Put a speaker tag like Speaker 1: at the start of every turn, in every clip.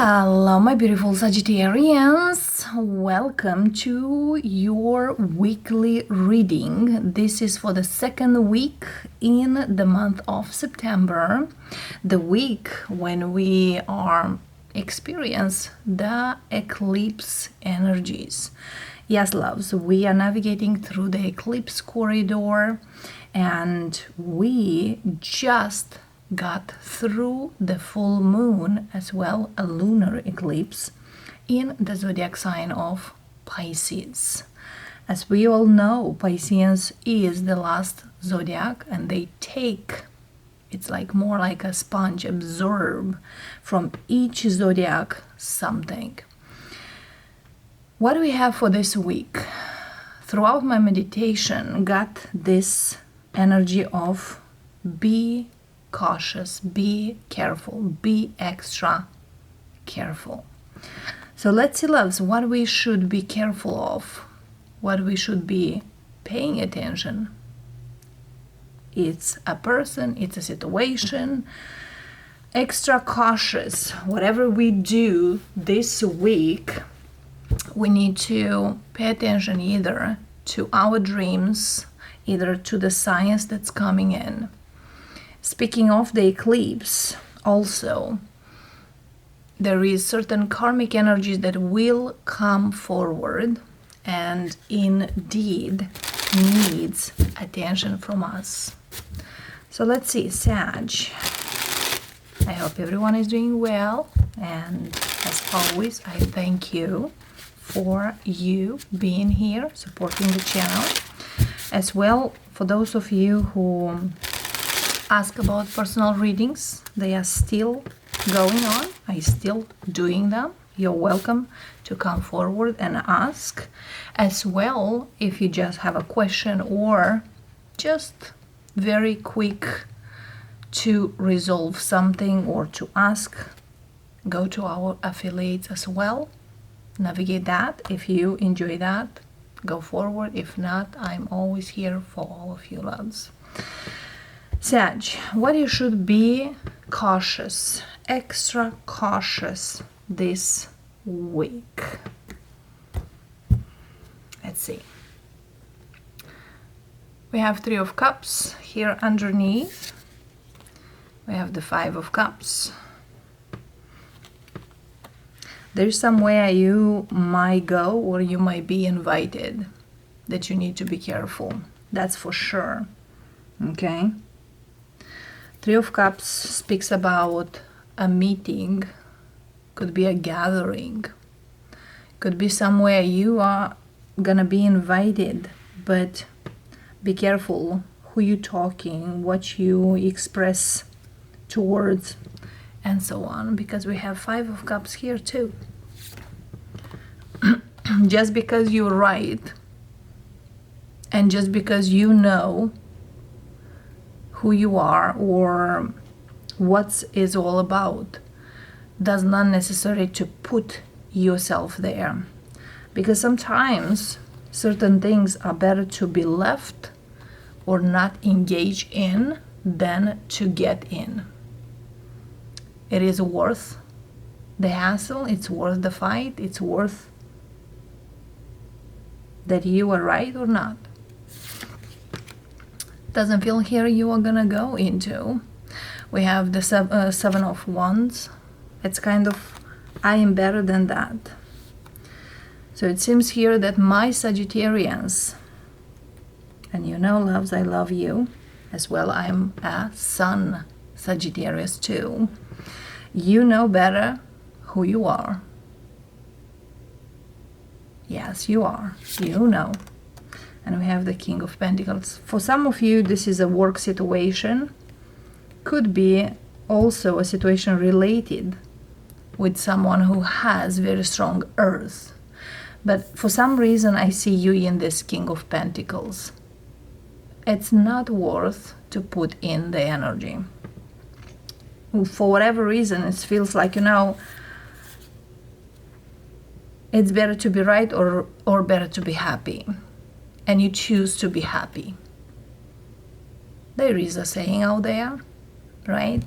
Speaker 1: Hello, my beautiful Sagittarians. Welcome to your weekly reading. This is for the second week in the month of September, the week when we are experience the eclipse energies. Yes, loves, we are navigating through the eclipse corridor, and we just got through the full moon as well, a lunar eclipse in the zodiac sign of Pisces. As we all know, Pisceans is the last zodiac, and they take, it's like more like a sponge, absorb from each zodiac something. What do we have for this week? Throughout my meditation, got this energy of be cautious, be careful, be extra careful. So let's see, loves, what we should be careful of, what we should be paying attention. It's a person, it's a situation. Extra cautious. Whatever we do this week, we need to pay attention either to our dreams, either to the science that's coming in. Speaking of the eclipse, also, there is certain karmic energies that will come forward and indeed needs attention from us. So let's see, Sag. I hope everyone is doing well, and as always, I thank you for you being here, supporting the channel. As well, for those of you who ask about personal readings, they are still going on. I'm still doing them. You're welcome to come forward and ask. As well, if you just have a question or just very quick to resolve something or to ask, go to our affiliates as well. Navigate that. If you enjoy that, go forward. If not, I'm always here for all of you, loves. Sag, what you should be cautious, extra cautious this week. Let's see. We have Three of Cups here underneath. We have the Five of Cups. There's somewhere you might go or you might be invited that you need to be careful. That's for sure. Okay? Three of Cups speaks about a meeting, could be a gathering, could be somewhere you are gonna be invited, but be careful who you talking, what you express towards, and so on, because we have Five of Cups here too. Just because you're right, and just because you know who you are or what is all about, does not necessarily to put yourself there, because sometimes certain things are better to be left or not engage in than to get in. It is worth the hassle, it's worth the fight, it's worth that you are right or not. Doesn't feel here you are gonna go into. We have the Seven of Wands. It's kind of, I am better than that. So it seems here that my Sagittarians, and you know, loves, I love you as well. I'm a Sun Sagittarius too. You know better who you are. Yes, you are. You know. And we have the King of Pentacles. For some of you, this is a work situation. Could be also a situation related with someone who has very strong earth. But for some reason, I see you in this King of Pentacles. It's not worth to put in the energy. For whatever reason, it feels like, you know, it's better to be right or better to be happy. And you choose to be happy. There is a saying out there, right?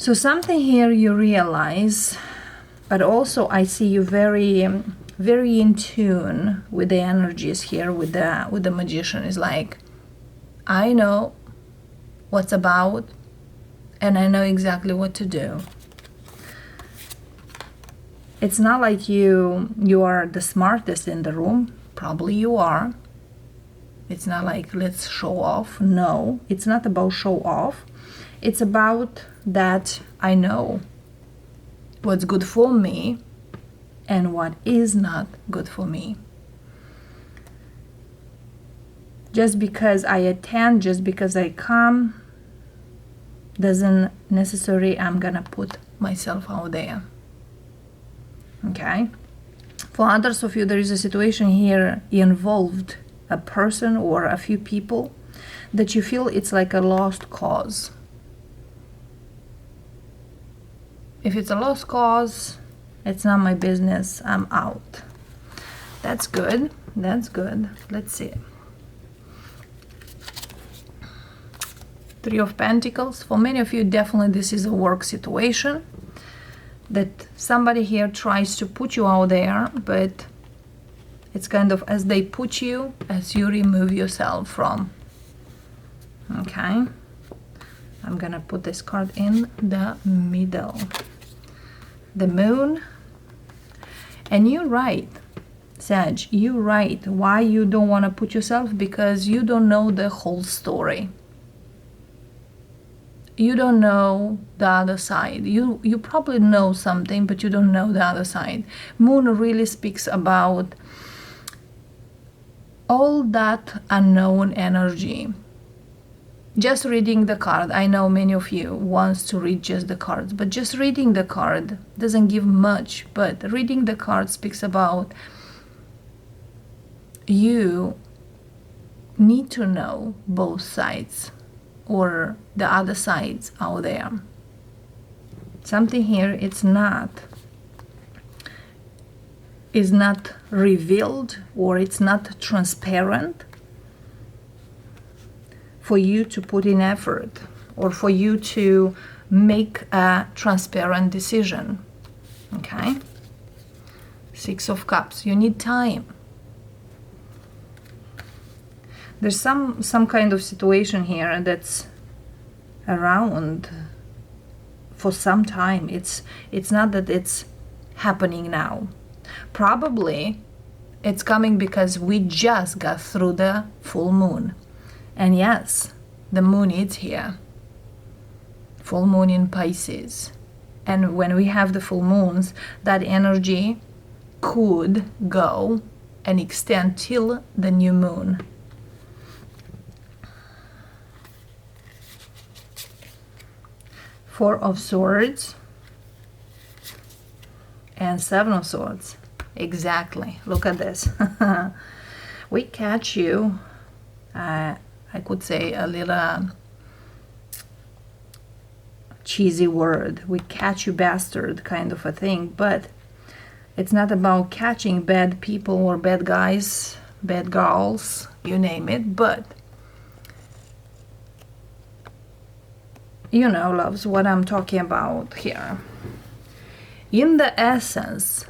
Speaker 1: So something here you realize, but also I see you very, very in tune with the energies here with the magician. Is like, I know what's about, and I know exactly what to do. It's not like you are the smartest in the room. Probably you are. It's not like let's show off. No, it's not about show off. It's about that I know what's good for me and what is not good for me. Just because I attend, just because I come, doesn't necessarily I'm gonna put myself out there. Okay? For others of you, there is a situation here involved a person or a few people that you feel it's like a lost cause. If it's a lost cause, it's not my business, I'm out. That's good. That's good. Let's see. Three of Pentacles. For many of you, definitely this is a work situation that somebody here tries to put you out there, but it's kind of as they put you, as you remove yourself from. Okay. I'm gonna put this card in the middle. The Moon. And you're right, Sag, you're right. Why you don't want to put yourself? Because you don't know the whole story. You don't know the other side. You probably know something, but you don't know the other side. Moon really speaks about all that unknown energy. Just reading the card, I know many of you wants to read just the cards, but just reading the card doesn't give much. But reading the card speaks about you need to know both sides or the other sides out there. Something here is not revealed, or it's not transparent for you to put in effort, or for you to make a transparent decision. Okay? Six of Cups. You need time. There's some kind of situation here that's around for some time. It's not that it's happening now. Probably it's coming because we just got through the full moon. And yes, the moon is here. Full moon in Pisces. And when we have the full moons, that energy could go and extend till the new moon. Four of Swords and Seven of Swords. Exactly. Look at this. We catch you. I could say a little cheesy word. We catch you bastard kind of a thing. But it's not about catching bad people or bad guys, bad girls, you name it. But you know, loves, what I'm talking about here. In the essence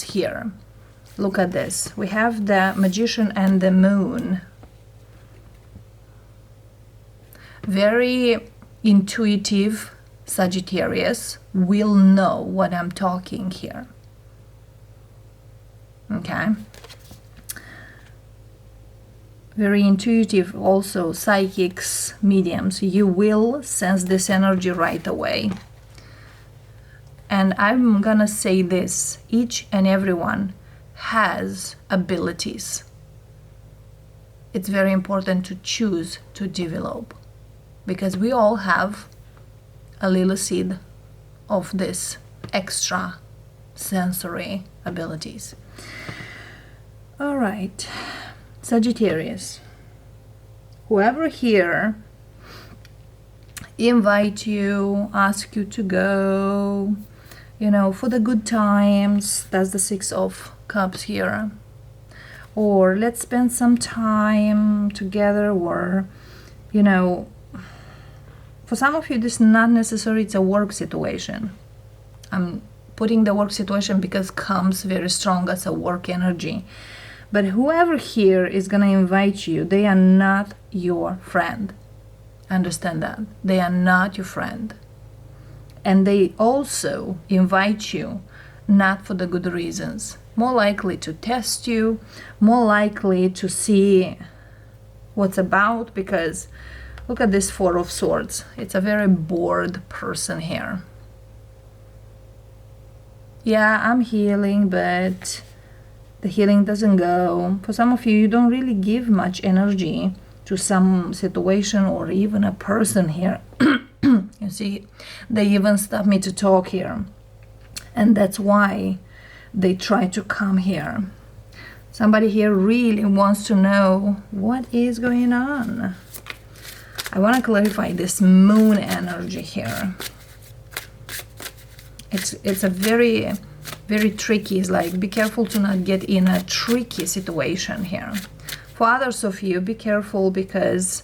Speaker 1: here, look at this. We have the Magician and the Moon. Very intuitive Sagittarius will know what I'm talking here. Okay? Very intuitive, also psychics, mediums. You will sense this energy right away. And I'm gonna say this, each and everyone has abilities. It's very important to choose to develop, because we all have a little seed of this extra sensory abilities. All right. Sagittarius, whoever here invite you, ask you to go, you know, for the good times, that's the Six of Cups here, or let's spend some time together, or, you know, For some of you, this is not necessarily it's a work situation. I'm putting the work situation because comes very strong as a work energy. But whoever here is going to invite you, they are not your friend. Understand that. They are not your friend. And they also invite you not for the good reasons. More likely to test you, more likely to see what's about, because look at this Four of Swords. It's a very bored person here. Yeah, I'm healing, but the healing doesn't go. For some of you, you don't really give much energy to some situation or even a person here. You see, they even stop me to talk here. And that's why they try to come here. Somebody here really wants to know what is going on. I want to clarify this moon energy here. It's a very, very tricky. It's like, be careful to not get in a tricky situation here. For others of you, be careful, because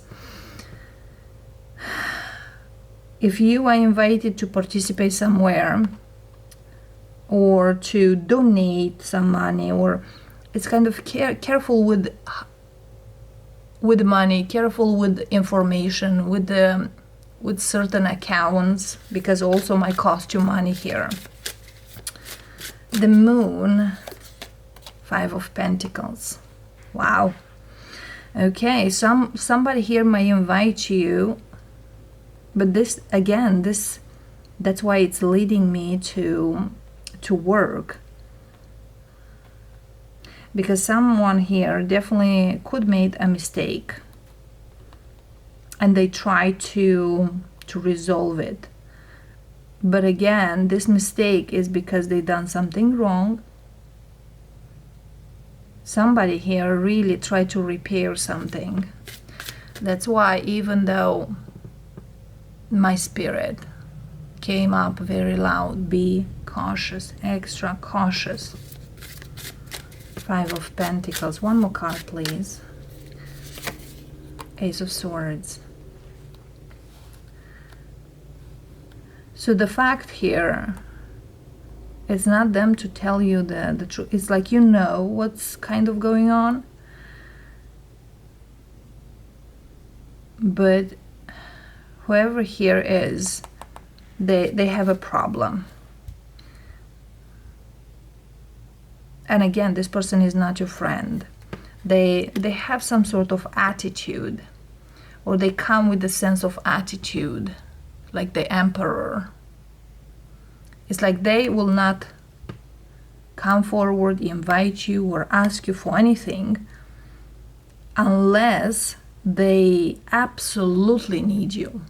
Speaker 1: if you are invited to participate somewhere or to donate some money, or it's kind of careful with money, careful with information, with certain accounts, because also might cost you money here. The moon, Five of Pentacles. Wow. Okay, somebody here may invite you, but this again, that's why it's leading me to work, because someone here definitely could make a mistake and they try to resolve it. But again, this mistake is because they done something wrong. Somebody here really tried to repair something. That's why, even though my spirit came up very loud, be cautious, extra cautious. Five of Pentacles. One more card, please. Ace of Swords. So the fact here, it's not them to tell you the truth. It's like, you know what's kind of going on. But whoever here is, they have a problem. And again, this person is not your friend. They have some sort of attitude, or they come with a sense of attitude, like the emperor. It's like they will not come forward, invite you, or ask you for anything unless they absolutely need you.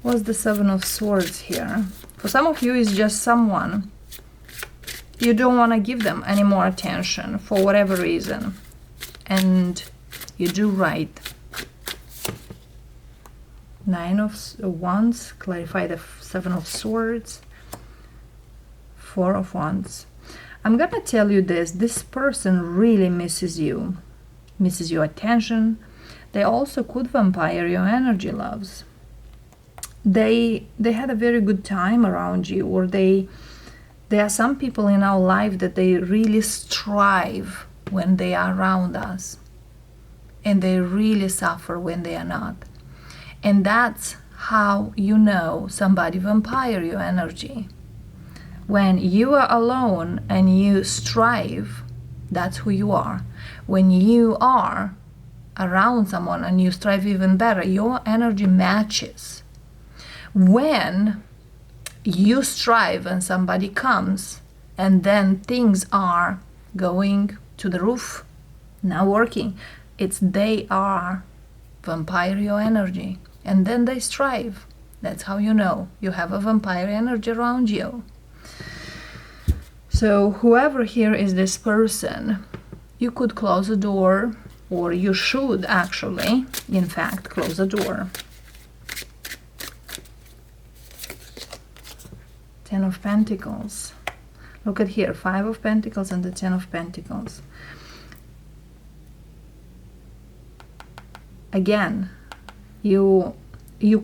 Speaker 1: What's the Seven of Swords here? For some of you, it's just someone you don't want to give them any more attention for whatever reason, and you do right. Nine of Wands, clarify the Seven of Swords. Four of Wands. I'm gonna tell you this person really misses you your attention. They also could vampire your energy, loves. They had a very good time around you, or there are some people in our life that they really strive when they are around us, and they really suffer when they are not. And that's how you know somebody vampire your energy. When you are alone and you strive, that's who you are. When you are around someone and you strive even better, your energy matches. When you strive and somebody comes and then things are going to the roof, not working, it's they are vampire your energy, and then they strive. That's how you know you have a vampire energy around you. So whoever here is this person, you could close the door, or you should actually, in fact, close the door. Ten of Pentacles. Look at here, Five of Pentacles and the Ten of Pentacles. again, you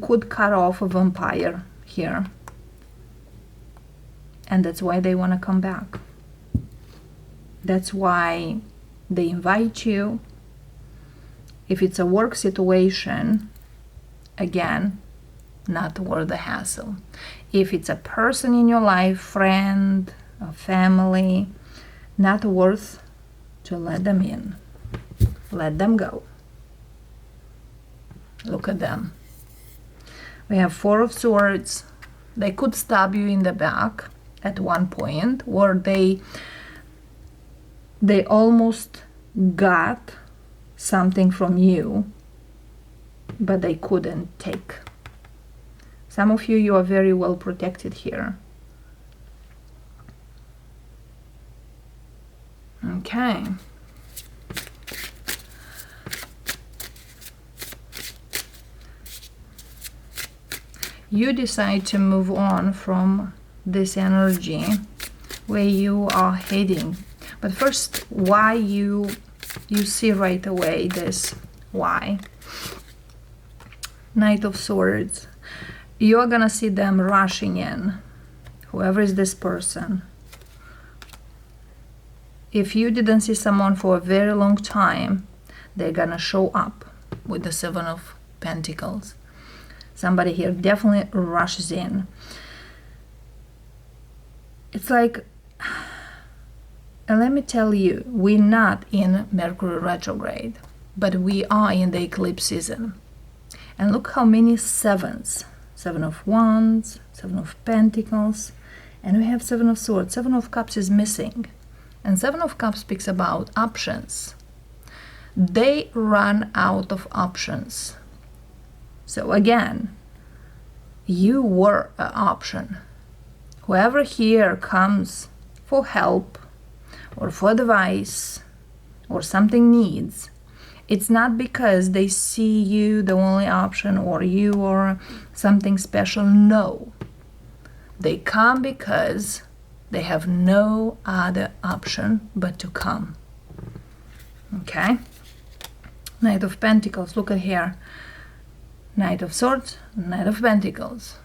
Speaker 1: could cut off a vampire here, and that's why they want to come back. That's why they invite you. If it's a work situation, again, not worth the hassle. If it's a person in your life, friend, a family, not worth to let them in. Let them go. Look at them. We have Four of Swords. They could stab you in the back at one point, or they almost got something from you, but they couldn't take. Some of you, you are very well protected here. Okay. You decide to move on from this energy where you are heading. But first, why you see right away this why. Knight of Swords. You're gonna see them rushing in, whoever is this person. If you didn't see someone for a very long time, they're gonna show up with the Seven of Pentacles. Somebody here definitely rushes in. It's like, and let me tell you, we're not in Mercury retrograde, but we are in the eclipse season. And look how many sevens. Seven of Wands, Seven of Pentacles, and we have Seven of Swords. Seven of Cups is missing. And Seven of Cups speaks about options. They run out of options. So again, you were an option. Whoever here comes for help or for advice or something needs, it's not because they see you the only option or you are something special. No. They come because they have no other option but to come. Okay? Knight of Pentacles, look at here. Knight of Swords, Knight of Pentacles.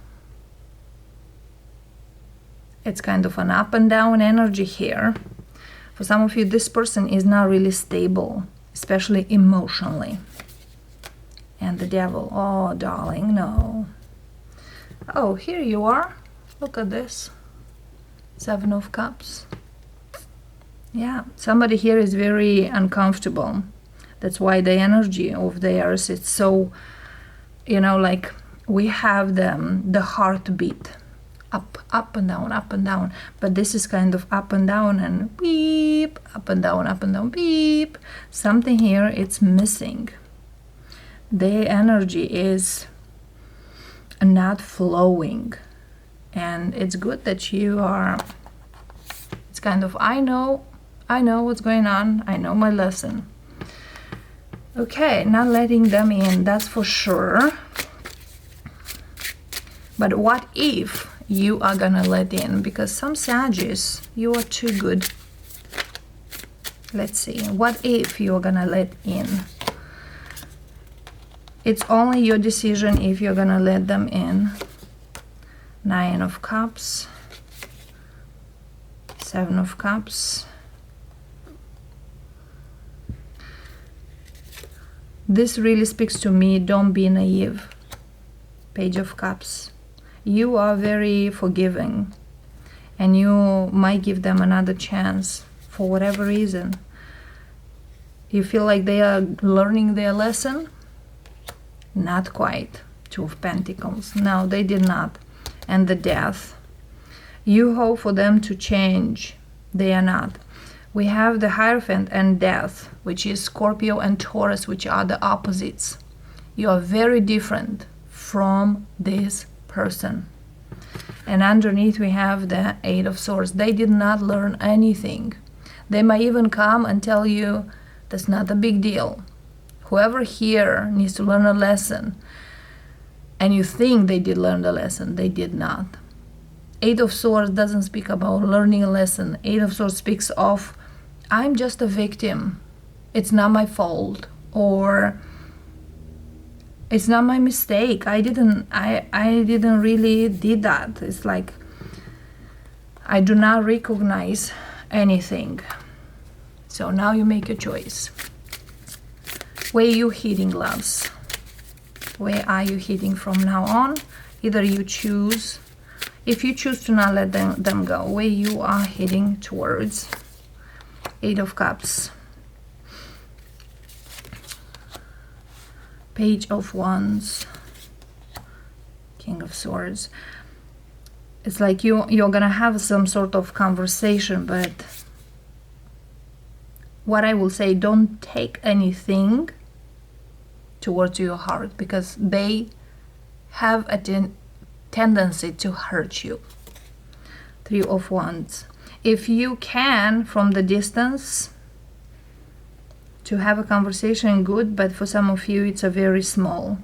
Speaker 1: It's kind of an up and down energy here. For some of you, this person is not really stable, especially emotionally. And the Devil, oh darling, no. Oh, here you are. Look at this. Seven of Cups. Yeah, somebody here is very uncomfortable. That's why the energy of theirs, it's so, you know, like we have the heartbeat. Up and down, but this is kind of up and down and beep, up and down, beep. Something here, it's missing. The energy is not flowing, and it's good that you are, it's kind of, I know what's going on, I know my lesson. Okay, not letting them in, that's for sure. But what if you are gonna let in? Because some Sagittarius, you are too good. Let's see. What if you're gonna let in? It's only your decision if you're gonna let them in. Nine of Cups. Seven of Cups. This really speaks to me. Don't be naive. Page of Cups. You are very forgiving, and you might give them another chance for whatever reason. You feel like they are learning their lesson? Not quite. Two of Pentacles. No, they did not. And the Death. You hope for them to change. They are not. We have the Hierophant and Death, which is Scorpio and Taurus, which are the opposites. You are very different from this person. And underneath we have the Eight of Swords. They did not learn anything. They might even come and tell you that's not a big deal. Whoever here needs to learn a lesson, and you think they did learn the lesson, they did not. Eight of Swords doesn't speak about learning a lesson. Eight of Swords speaks of, I'm just a victim. It's not my fault. Or It's not my mistake. I didn't really did that. It's like I do not recognize anything. So now you make a choice. Where you heading, loves? Where are you heading from now on? Either you choose, if you choose to not let them go, where you are heading towards. 8 of Cups. Page of Wands. King of Swords. It's like you're gonna have some sort of conversation, but what I will say, don't take anything towards your heart, because they have a tendency to hurt you. 3 of Wands. If you can, from the distance, to have a conversation, good, but for some of you it's a very small.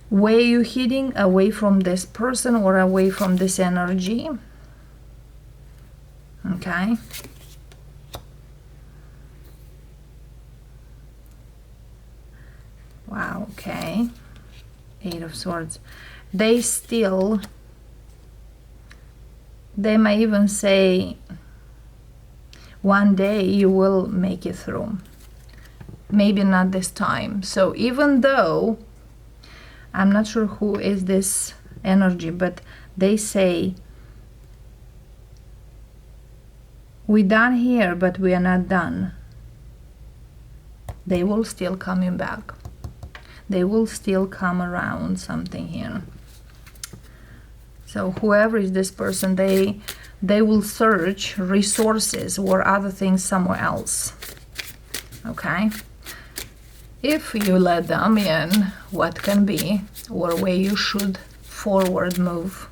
Speaker 1: Where you heading? Away from this person or away from this energy. Okay. Wow, okay. 8 of Swords. They might even say one day you will make it through. Maybe not this time. So even though I'm not sure who is this energy, but they say we're done here, but we are not done. They will still coming back. They will still come around something here. So whoever is this person, they will search resources or other things somewhere else. Okay? If you let them in, what can be, or where you should forward move.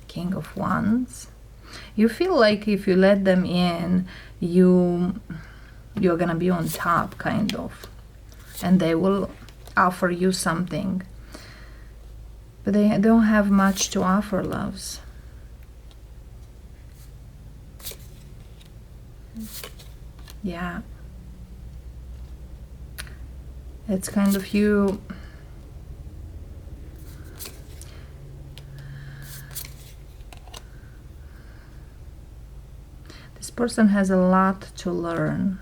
Speaker 1: King of Wands. You feel like if you let them in, you're gonna be on top, kind of. And they will offer you something. But they don't have much to offer, loves. Yeah. It's kind of you. This person has a lot to learn.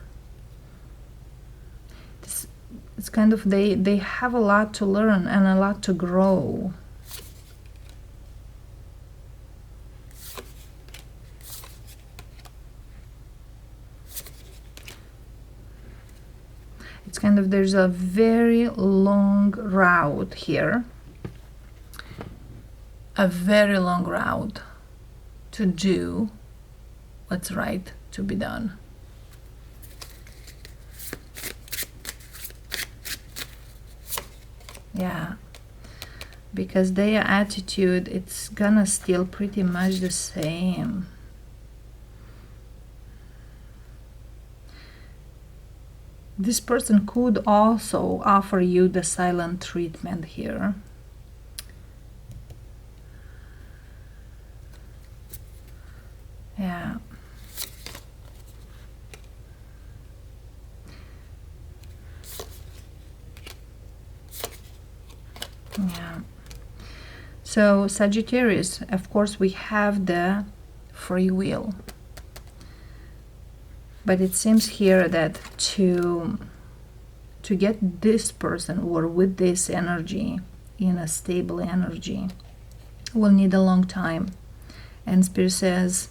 Speaker 1: It's kind of they have a lot to learn and a lot to grow. It's kind of, there's a very long route here. A very long route to do what's right to be done. Yeah, because their attitude, it's gonna still pretty much the same. This person could also offer you the silent treatment here. Yeah. Yeah. So Sagittarius, of course, we have the free will. But it seems here that to get this person or with this energy in a stable energy will need a long time. And Spirit says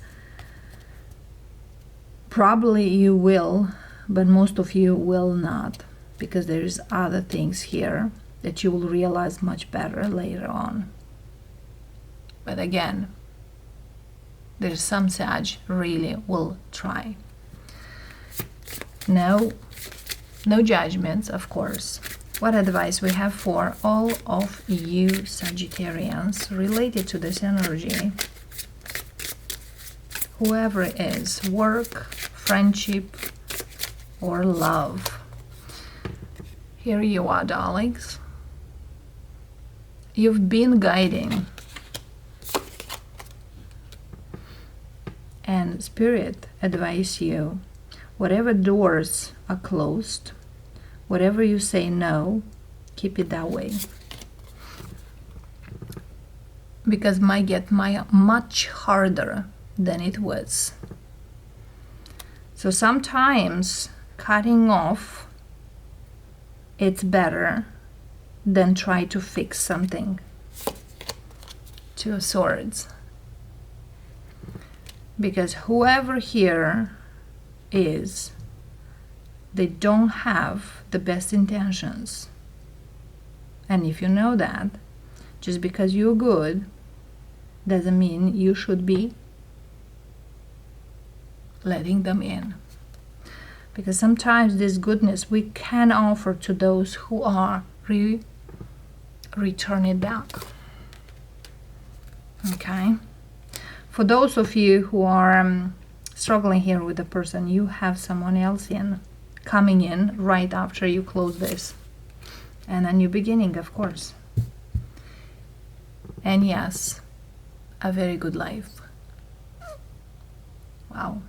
Speaker 1: probably you will, but most of you will not, because there is other things here that you will realize much better later on. But again, there's some Sag really will try. No judgments, of course. What advice we have for all of you Sagittarians related to this energy? Whoever it is, work, friendship, or love. Here you are, darlings. You've been guiding. And Spirit advise you, whatever doors are closed, whatever you say no, Keep it that way. Because might get much harder than it was. So sometimes cutting off, it's better than try to fix something. Two of Swords. Because whoever here is, they don't have the best intentions. And if you know that, just because you're good doesn't mean you should be letting them in. Because sometimes this goodness we can offer to those who are return it back. Okay? For those of you who are struggling here with the person, you have someone else coming in right after you close this. And a new beginning, of course. And yes, a very good life. Wow.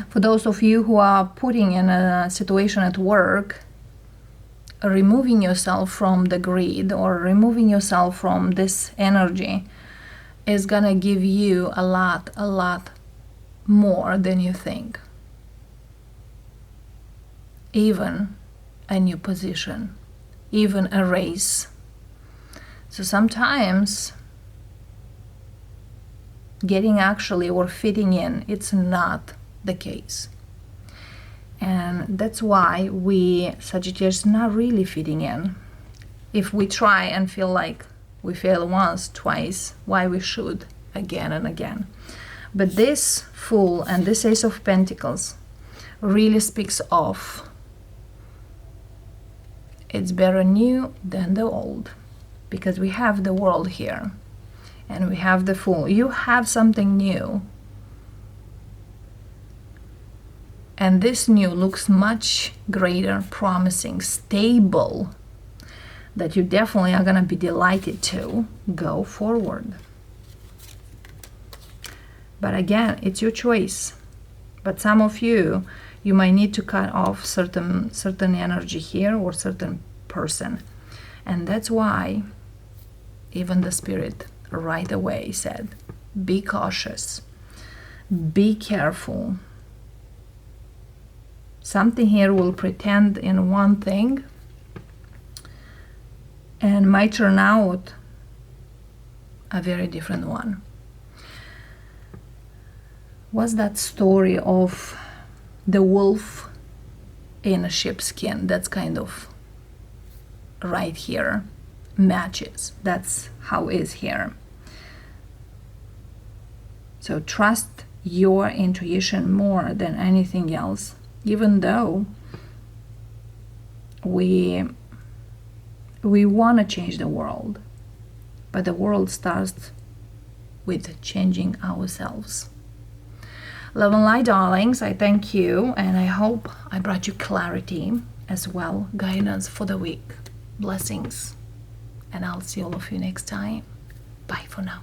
Speaker 1: For those of you who are putting in a situation at work, removing yourself from the greed or removing yourself from this energy is gonna give you a lot more than you think. Even a new position, even a raise. So sometimes getting actually or fitting in, it's not the case. And that's why we Sagittarius not really fitting in. If we try and feel like we fail once, twice, why we should again and again. But this Fool and this Ace of Pentacles really speaks of it's better new than the old. Because we have the World here and we have the Fool. You have something new. And this new looks much greater, promising, stable, that you definitely are going to be delighted to go forward. But again, it's your choice. But some of you might need to cut off certain energy here or certain person. And that's why even the Spirit right away said, be cautious, be careful. Something here will pretend in one thing and might turn out a very different one. What's that story of the wolf in a sheepskin? That's kind of right here matches. That's how it is here. So trust your intuition more than anything else. Even though we want to change the world, but the world starts with changing ourselves. Love and light, darlings, I thank you, and I hope I brought you clarity as well, guidance for the week. Blessings, and I'll see all of you next time. Bye for now.